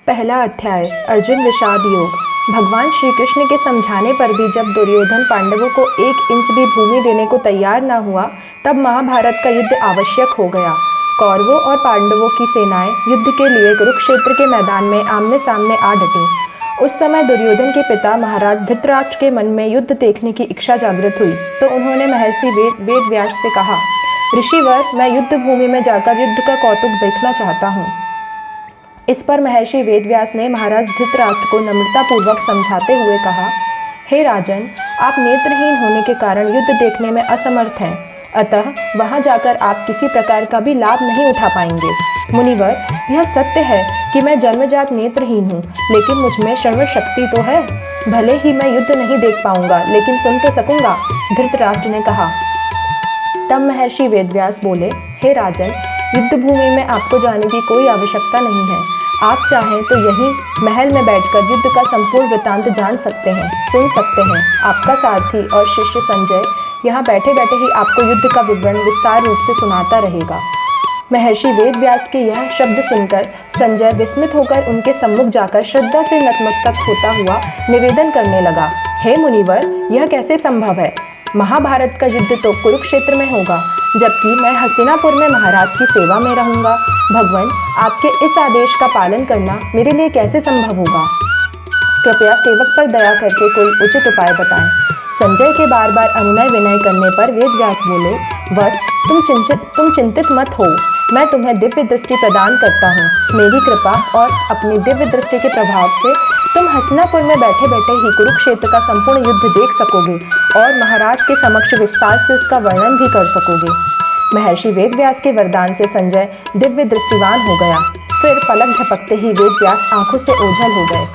पहला अध्याय अर्जुन विषाद योग। भगवान श्री कृष्ण के समझाने पर भी जब दुर्योधन पांडवों को 1 इंच भी भूमि देने को तैयार न हुआ, तब महाभारत का युद्ध आवश्यक हो गया। कौरवों और पांडवों की सेनाएं युद्ध के लिए कुरुक्षेत्र के मैदान में आमने सामने आ डटी। उस समय दुर्योधन के पिता महाराज धृतराष्ट्र के मन में युद्ध देखने की इच्छा जागृत हुई, तो उन्होंने महर्षि वेदव्यास से कहा, ऋषिवर, मैं युद्ध भूमि में जाकर युद्ध का कौतुक देखना चाहता हूँ। इस पर महर्षि वेदव्यास ने महाराज धृतराष्ट्र को नम्रतापूर्वक समझाते हुए कहा, हे राजन, आप नेत्रहीन होने के कारण युद्ध देखने में असमर्थ हैं, अतः वहां जाकर आप किसी प्रकार का भी लाभ नहीं उठा पाएंगे। मुनिवर, यह सत्य है कि मैं जन्मजात नेत्रहीन हूँ, लेकिन मुझमें श्रवण शक्ति तो है। भले ही मैं युद्ध नहीं देख पाऊंगा, लेकिन सुन तो सकूंगा, धृतराष्ट्र ने कहा। तब महर्षि वेदव्यास बोले, हे राजन, युद्ध भूमि में आपको जाने की कोई आवश्यकता नहीं है। आप चाहें तो यहीं महल में बैठकर युद्ध का संपूर्ण वृत्तांत जान सकते हैं, सुन सकते हैं। आपका सारथी और शिष्य संजय यहाँ बैठे बैठे ही आपको युद्ध का विवरण विस्तार रूप से सुनाता रहेगा। महर्षि वेदव्यास के यह शब्द सुनकर संजय विस्मित होकर उनके सम्मुख जाकर श्रद्धा से नतमस्तक होता हुआ निवेदन करने लगा, हे मुनिवर, यह कैसे संभव है? महाभारत का युद्ध तो कुरुक्षेत्र में होगा, जबकि मैं हस्तिनापुर में महाराज की सेवा में रहूंगा। भगवान, आपके इस आदेश का पालन करना मेरे लिए कैसे संभव होगा? कृपया सेवक पर दया करके कोई उचित उपाय बताएं। संजय के बार बार अनुनय विनय करने पर वेदव्यास बोले, वत्स, तुम चिंतित मत हो, मैं तुम्हें दिव्य दृष्टि प्रदान करता हूँ। मेरी कृपा और अपनी दिव्य दृष्टि के प्रभाव से तुम हस्तिनापुर में बैठे बैठे ही कुरुक्षेत्र का संपूर्ण युद्ध देख सकोगे और महाराज के समक्ष विस्तार से उसका वर्णन भी कर सकोगे। महर्षि वेदव्यास के वरदान से संजय दिव्य दृष्टिवान हो गया। फिर पलक झपकते ही वेदव्यास आंखों से ओझल हो गए।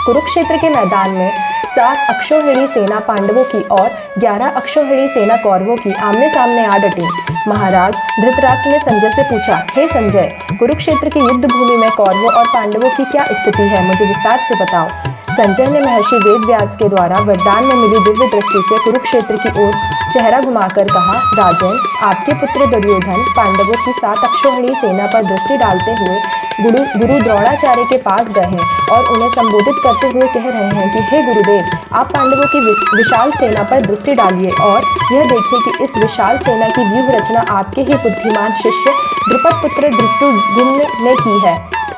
कुरुक्षेत्र के मैदान में 7 अक्षौहिणी सेना पांडवों की और 11 अक्षौहिणी सेना कौरवों की आमने सामने आ डटी। महाराज धृतराष्ट्र ने संजय से पूछा, हे संजय, कुरुक्षेत्र की युद्ध भूमि में कौरवों और पांडवों की क्या स्थिति है, मुझे विस्तार से बताओ। संजय ने महर्षि वेदव्यास के द्वारा वरदान में मिली दिव्य दृष्टि से कुरुक्षेत्र की ओर चेहरा घुमाकर कहा, राजन, आपके पुत्र दुर्योधन पांडवों की 7 अक्षौहिणी सेना पर दृष्टि डालते हुए गुरु द्रोणाचार्य के पास गए हैं और उन्हें संबोधित करते हुए कह रहे हैं कि हे गुरुदेव, आप पांडवों की विशाल सेना पर दृष्टि डालिए और यह देखिए कि इस विशाल सेना की व्यूह रचना आपके ही बुद्धिमान शिष्य द्रुपद पुत्र धृष्टद्युम्न ने की है।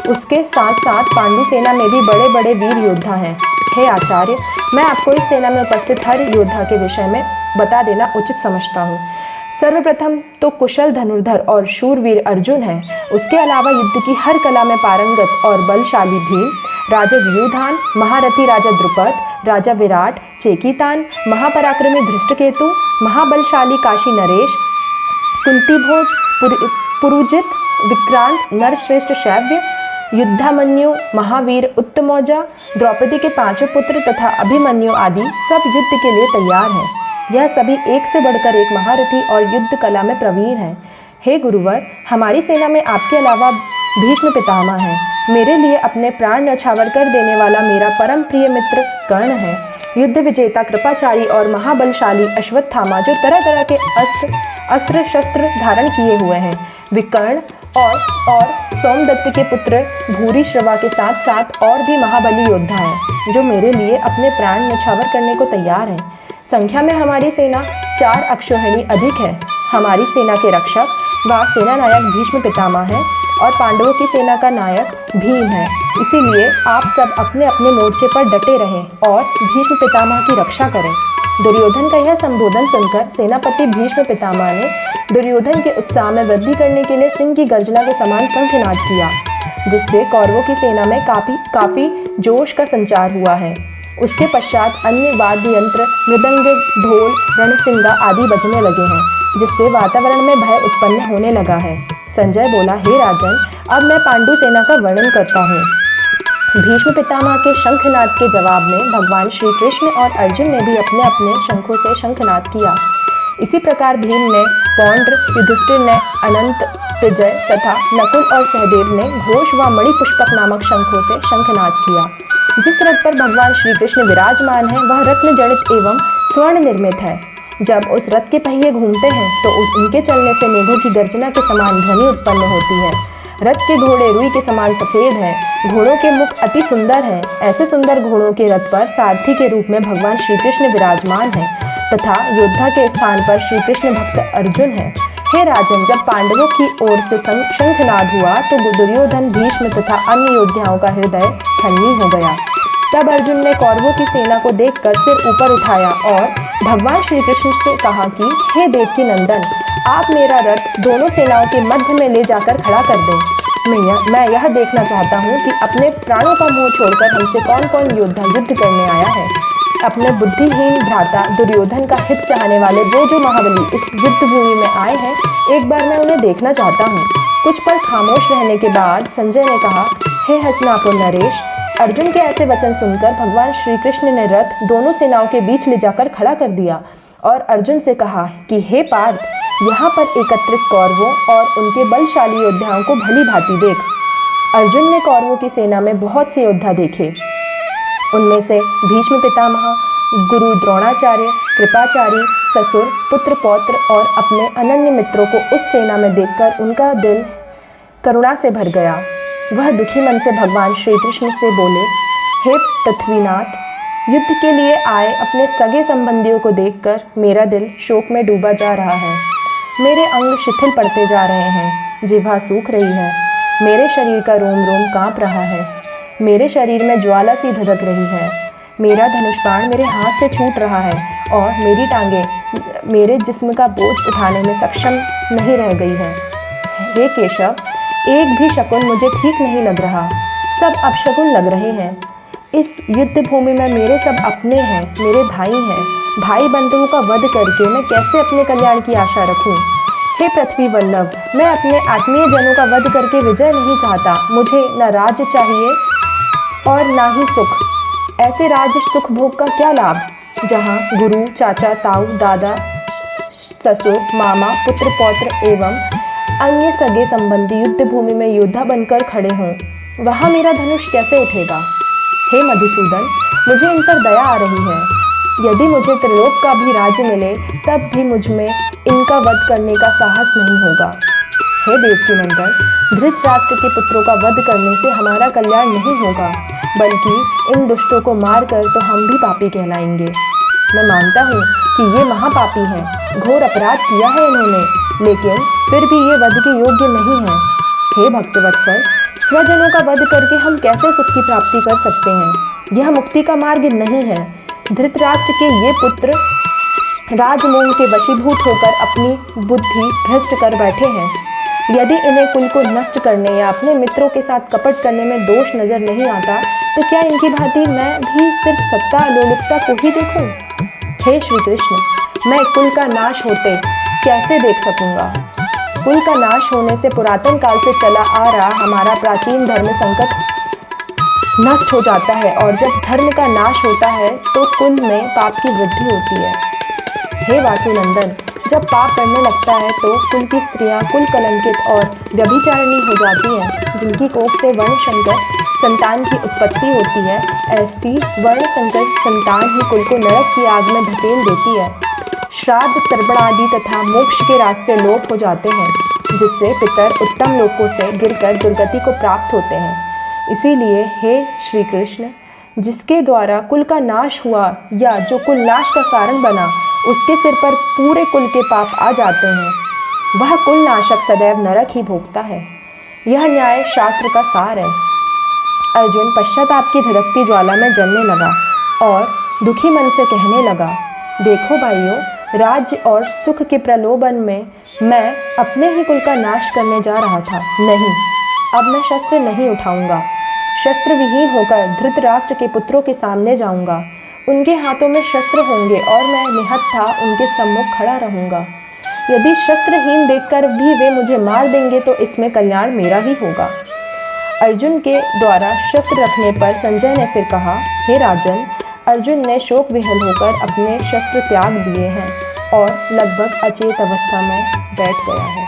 उसके साथ साथ पांडु सेना में भी बड़े बड़े वीर योद्धा हैं। हे आचार्य, मैं आपको इस सेना में उपस्थित हर योद्धा के विषय में बता देना उचित समझता हूँ। सर्वप्रथम तो कुशल धनुर्धर और शूरवीर अर्जुन है। उसके अलावा युद्ध की हर कला में पारंगत और बलशाली भीम, राजा युयुधान, महारथी राजा द्रुपद, राजा विराट, चेकीतान, महापराक्रमी धृष्टकेतु, महाबलशाली काशी नरेश, कुंतीभोज, पुरुजित, विक्रांत, नरश्रेष्ठ शैव्य, युद्धामन्यु, महावीर उत्तमौजा, द्रौपदी के 5 पुत्र तथा अभिमन्यु आदि सब युद्ध के लिए तैयार हैं। यह सभी एक से बढ़कर एक महारथी और युद्ध कला में प्रवीण हैं। हे गुरुवर, हमारी सेना में आपके अलावा भीष्म पितामह हैं। मेरे लिए अपने प्राण न्यौछावर कर देने वाला मेरा परम प्रिय मित्र कर्ण है। युद्ध विजेता कृपाचारी और महाबलशाली अश्वत्थामा, जो तरह तरह के अस्त्र शस्त्र धारण किए हुए हैं। विकर्ण और सोमदत्त के पुत्र भूरिश्रवा के साथ साथ और भी महाबली योद्धा हैं, जो मेरे लिए अपने प्राण न्यौछावर करने को तैयार हैं। संख्या में हमारी सेना 4 अक्षौहिणी अधिक है। हमारी सेना के रक्षक व सेना नायक भीष्म पितामह है और पांडवों की सेना का नायक भीम है। इसीलिए आप सब अपने अपने मोर्चे पर डटे रहें और भीष्म पितामह की रक्षा करें। दुर्योधन का यह संबोधन सुनकर सेनापति भीष्म पितामह ने दुर्योधन के उत्साह में वृद्धि करने के लिए सिंह की गर्जना के समान शंखनाद किया, जिससे कौरवों की सेना में काफी जोश का संचार हुआ है। उसके पश्चात अन्य वाद्य यंत्र, मृदंग, ढोल, रणसिंगा आदि बजने लगे हैं, जिससे वातावरण में भय उत्पन्न होने लगा है। संजय बोला, हे राजन, अब मैं पांडु सेना का वर्णन करता हूँ। भीष्म पितामह के शंखनाद के जवाब में भगवान श्री कृष्ण और अर्जुन ने भी अपने अपने शंखों से शंखनाद किया। इसी प्रकार भीम ने पौंड्र, युधिष्ठिर ने अनंत, विजय तथा नकुल और सहदेव ने घोष व मणिपुष्पक नामक शंखों से शंखनाद किया। जिस रथ पर भगवान श्री कृष्ण विराजमान है वह रत्न जड़ित एवं स्वर्ण निर्मित है। जब उस रथ के पहिए घूमते हैं तो उनके चलने से मेघों की गर्जना के समान ध्वनि उत्पन्न होती है। रथ के घोड़े रुई के समान सफेद हैं, घोड़ों के मुख अति सुंदर हैं। ऐसे सुंदर घोड़ों के रथ पर सारथी के रूप में भगवान श्री कृष्ण विराजमान हैं तथा योद्धा के स्थान पर श्री कृष्ण भक्त अर्जुन हैं। हे राजन, जब पांडवों की ओर से शंखनाद हुआ तो दुर्योधन, भीष्म तथा अन्य योद्धाओं का हृदय छलनी हो गया। तब अर्जुन ने कौरवों की सेना को देखकर सिर ऊपर उठाया और भगवान श्री कृष्ण से कहा कि हे देवकी नंदन, आप मेरा रथ दोनों सेनाओं के मध्य में ले जाकर खड़ा कर दें। मैं यह देखना चाहता हूँ कि अपने प्राणों का मोह छोड़कर हमसे कौन कौन योद्धा युद्ध करने आया है। अपने बुद्धिहीन भ्राता दुर्योधन का हित चाहने वाले वो जो महाबली इस युद्ध भूमि में आए हैं, एक बार मैं उन्हें देखना चाहता हूँ। कुछ पल खामोश रहने के बाद संजय ने कहा, हे हस्तिनापुर नरेश। अर्जुन के ऐसे वचन सुनकर भगवान श्री कृष्ण ने रथ दोनों सेनाओं के बीच ले जाकर खड़ा कर दिया और अर्जुन से कहा कि हे पार्थ, यहाँ पर एकत्रित कौरवों और उनके बलशाली योद्धाओं को भली भांति देख। अर्जुन ने कौरवों की सेना में बहुत से योद्धा देखे। उनमें से भीष्म पितामह, गुरु द्रोणाचार्य, कृपाचारी, ससुर, पुत्र, पौत्र और अपने अनन्य मित्रों को उस सेना में देखकर उनका दिल करुणा से भर गया। वह दुखी मन से भगवान श्री कृष्ण से बोले, हे पृथ्वीनाथ, युद्ध के लिए आए अपने सगे संबंधियों को देखकर मेरा दिल शोक में डूबा जा रहा है। मेरे अंग शिथिल पड़ते जा रहे हैं, जिह्वा सूख रही है, मेरे शरीर का रोम रोम कांप रहा है, मेरे शरीर में ज्वाला सी धधक रही है, मेरा धनुष बाण मेरे हाथ से छूट रहा है और मेरी टांगें मेरे जिस्म का बोझ उठाने में सक्षम नहीं रह गई है। हे केशव, एक भी शकुन मुझे ठीक नहीं लग रहा, सब अपशकुन लग रहे हैं। इस युद्ध भूमि में मेरे सब अपने हैं, मेरे भाई हैं। भाई बंधुओं का वध करके मैं कैसे अपने कल्याण की आशा रखूं? हे पृथ्वी वल्लभ, मैं अपने आत्मीय जनों का वध करके विजय नहीं चाहता। मुझे न राज्य चाहिए और ना ही सुख। ऐसे राज्य सुख भोग का क्या लाभ, जहाँ गुरु, चाचा, ताऊ, दादा, ससुर, मामा, पुत्र, पौत्र एवं अन्य सगे संबंधी युद्ध भूमि में योद्धा बनकर खड़े हों, वहाँ मेरा धनुष कैसे उठेगा? हे मधुसूदन, मुझे इन पर दया आ रही है। यदि मुझे त्रिलोक का भी राज्य मिले तब भी मुझ में इनका वध करने का साहस नहीं होगा। हे देवकी नंदन, धृतराष्ट्र के पुत्रों का वध करने से हमारा कल्याण नहीं होगा, बल्कि इन दुष्टों को मारकर तो हम भी पापी कहलाएंगे। मैं मानता हूँ कि ये महापापी हैं, घोर अपराध किया है इन्होंने, लेकिन फिर भी ये वध के योग्य नहीं हैं। हे भक्तवत्सल, स्वजनों का वध करके हम कैसे सुख की प्राप्ति कर सकते हैं? यह मुक्ति का मार्ग नहीं है। धृतराष्ट्र के ये पुत्र राजमोह के वशीभूत होकर अपनी बुद्धि भ्रष्ट कर बैठे हैं। यदि इन्हें कुल को नष्ट करने या अपने मित्रों के साथ कपट करने में दोष नजर नहीं आता तो क्या इनकी भांति मैं भी सिर्फ सत्ता लोलुपता को ही देखूं? हे श्री कृष्ण, मैं कुल का नाश होते कैसे देख सकूंगा? कुल का नाश होने से पुरातन काल से चला आ रहा हमारा प्राचीन धर्म संकट नष्ट हो जाता है और जब धर्म का नाश होता है तो कुल में पाप की वृद्धि होती है। हे वासुनंदन, जब पाप बढ़ने लगता है तो कुल की स्त्रियां कुल कलंकित और व्यभिचारिणी हो जाती हैं। जिनकी कोख से वर्ण संकर संतान की उत्पत्ति होती है, ऐसी वर्ण संकर संतान ही कुल को नरक की आग में धकेल देती है। श्राद्ध, तर्पण आदि तथा मोक्ष के रास्ते लोप हो जाते हैं, जिससे पितर उत्तम लोकों से गिरकर दुर्गति को प्राप्त होते हैं। इसीलिए हे श्री कृष्ण, जिसके द्वारा कुल का नाश हुआ या जो कुल नाश का कारण बना, उसके सिर पर पूरे कुल के पाप आ जाते हैं। वह कुल नाशक सदैव नरक ही भोगता है। यह न्याय शास्त्र का सार है। अर्जुन पश्चाताप की धधकती ज्वाला में जलने लगा और दुखी मन से कहने लगा, देखो भाइयों, राज्य और सुख के प्रलोभन में मैं अपने ही कुल का नाश करने जा रहा था। नहीं, अब मैं शस्त्र नहीं उठाऊंगा। शस्त्र विहीन होकर धृतराष्ट्र के पुत्रों के सामने जाऊंगा। उनके हाथों में शस्त्र होंगे और मैं निहत्था उनके सम्मुख खड़ा रहूंगा। यदि शस्त्रहीन देखकर भी वे मुझे मार देंगे तो इसमें कल्याण मेरा ही होगा। अर्जुन के द्वारा शस्त्र रखने पर संजय ने फिर कहा, हे राजन, अर्जुन ने शोक विहल होकर अपने शस्त्र त्याग दिए हैं और लगभग अचेत अवस्था में बैठ गया है।